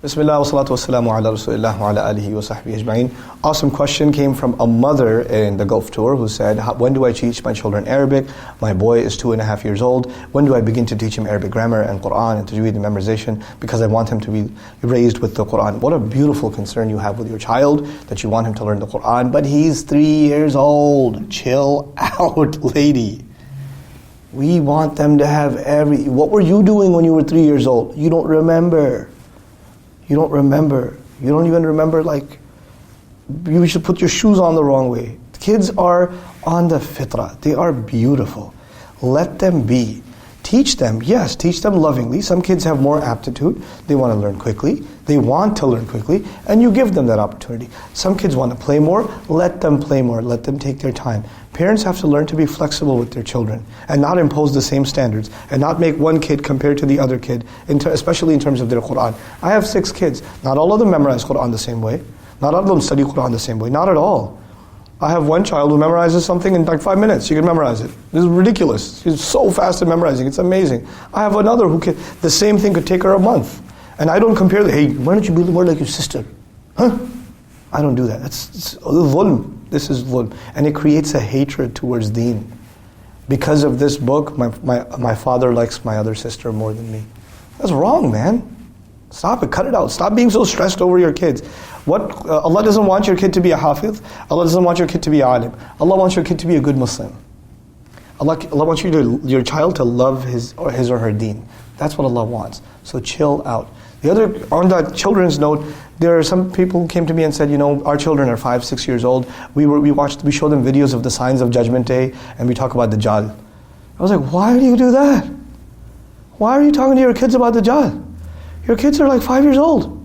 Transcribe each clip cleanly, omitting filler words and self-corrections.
Bismillah wa salatu wassalamu ala rasulillah wa ala alihi wa sahbihi ajma'in. Awesome question came from a mother in the Gulf tour who said, when do I teach my children Arabic? My boy is 2.5 years old. When do I begin to teach him Arabic grammar and Qur'an and tajwid and memorization? Because I want him to be raised with the Qur'an. What a beautiful concern you have with your child, that you want him to learn the Qur'an, but he's 3 years old. Chill out, lady. We want them to have what were you doing when you were 3 years old? You don't remember. You don't remember. You don't even remember, like, you should put your shoes on the wrong way. Kids are on the fitrah. They are beautiful. Let them be. Teach them, yes, teach them lovingly. Some kids have more aptitude. They want to learn quickly. They want to learn quickly, and you give them that opportunity. Some kids want to play more. Let them play more. Let them take their time. Parents have to learn to be flexible with their children and not impose the same standards and not make one kid compared to the other kid, especially in terms of their Qur'an. I have 6 kids. Not all of them memorize Qur'an the same way. Not all of them study Qur'an the same way. Not at all. I have one child who memorizes something in like 5 minutes. She can memorize it. This is ridiculous. She's so fast at memorizing. It's amazing. I have another who can, the same thing could take her a month. And I don't compare hey, why don't you be more like your sister? Huh? I don't do that. It's dhulm. This is dhulm. And it creates a hatred towards deen. Because of this book, my father likes my other sister more than me. That's wrong, man. Stop it, cut it out. Stop being so stressed over your kids. Allah doesn't want your kid to be a hafiz. Allah doesn't want your kid to be a alim. Allah wants your kid to be a good Muslim. Allah wants your child to love his or her deen. That's what Allah wants. So chill out. On that children's note, there are some people who came to me and said, our children are 5, 6 years old. We show them videos of the signs of Judgment Day, and we talk about Dajjal. I was like, why do you do that? Why are you talking to your kids about Dajjal? Your kids are like 5 years old.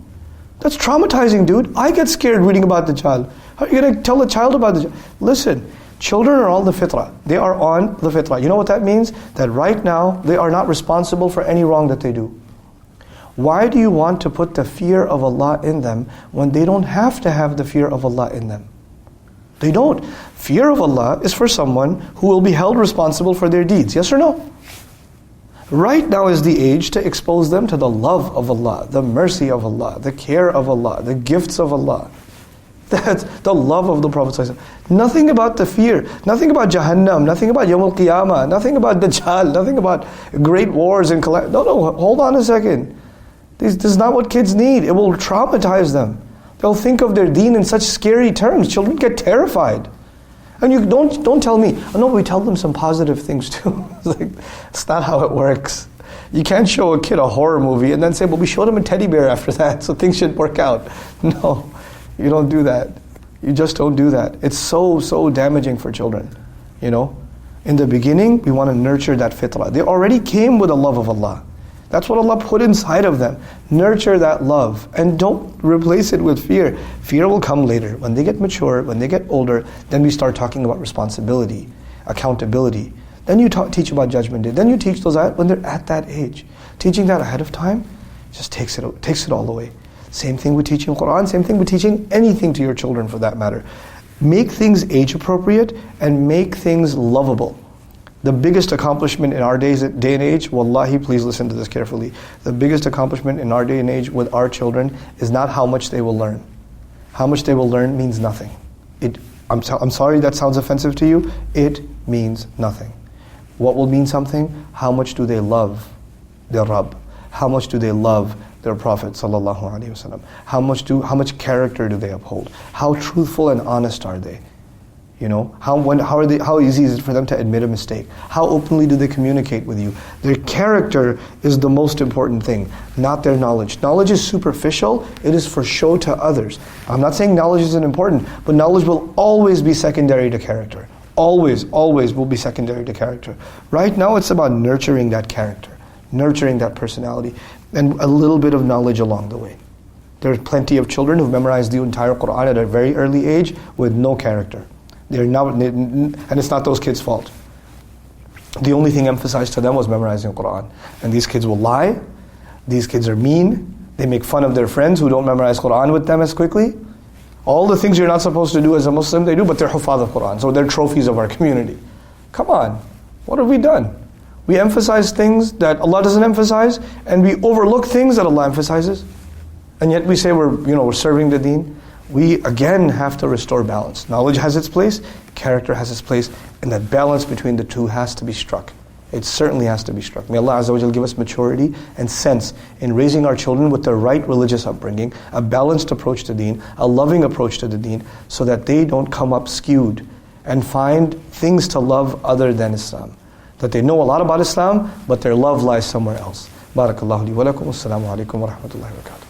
That's traumatizing, dude. I get scared reading about Dajjal. How are you going to tell a child about Dajjal? Listen, children are on the fitrah. They are on the fitrah. You know what that means? That right now, they are not responsible for any wrong that they do. Why do you want to put the fear of Allah in them when they don't have to have the fear of Allah in them? They don't. Fear of Allah is for someone who will be held responsible for their deeds. Yes or no? Right now is the age to expose them to the love of Allah, the mercy of Allah, the care of Allah, the gifts of Allah. That's the love of the Prophet ﷺ. Nothing about the fear, nothing about Jahannam, nothing about Yawm al-Qiyamah, nothing about Dajjal, nothing about great wars and No, hold on a second. This is not what kids need. It will traumatize them. They'll think of their deen in such scary terms. Children get terrified. And you don't tell me, no, we tell them some positive things too. It's not how it works. You can't show a kid a horror movie and then say, we showed him a teddy bear after that, so things should work out. No, you don't do that. You just don't do that. It's so damaging for children. In the beginning, we want to nurture that fitrah. They already came with a love of Allah. That's what Allah put inside of them. Nurture that love and don't replace it with fear. Fear will come later. When they get mature, when they get older, then we start talking about responsibility, accountability. Then you teach about Judgment Day. Then you teach those when they're at that age. Teaching that ahead of time just takes it all away. Same thing with teaching Qur'an, same thing with teaching anything to your children for that matter. Make things age appropriate and make things lovable. The biggest accomplishment in our day and age, wallahi, please listen to this carefully. The biggest accomplishment in our day and age with our children is not how much they will learn. How much they will learn means nothing. I'm sorry that sounds offensive to you. It means nothing. What will mean something? How much do they love their Rabb? How much do they love their Prophet sallallahu alaihi wasallam? How much character do they uphold? How truthful and honest are they? How easy is it for them to admit a mistake? How openly do they communicate with you? Their character is the most important thing, not their knowledge. Knowledge is superficial, it is for show to others. I'm not saying knowledge isn't important, but knowledge will always be secondary to character. Always will be secondary to character. Right now it's about nurturing that character, nurturing that personality, and a little bit of knowledge along the way. There's plenty of children who've memorized the entire Qur'an at a very early age with no character. And it's not those kids' fault. The only thing emphasized to them was memorizing Qur'an. And these kids will lie. These kids are mean. They make fun of their friends who don't memorize Qur'an with them as quickly. All the things you're not supposed to do as a Muslim, they do, but they're hufaz of Qur'an. So they're trophies of our community. Come on, what have we done? We emphasize things that Allah doesn't emphasize, and we overlook things that Allah emphasizes. And yet we say we're serving the deen. We again have to restore balance. Knowledge has its place, character has its place, and that balance between the two has to be struck. It certainly has to be struck. May Allah Azza wa Jal give us maturity and sense in raising our children with the right religious upbringing, a balanced approach to deen, a loving approach to the deen, so that they don't come up skewed and find things to love other than Islam. That they know a lot about Islam, but their love lies somewhere else. Barakallahu li wa lakum. Assalamu alaikum wa rahmatullahi wa barakatuh.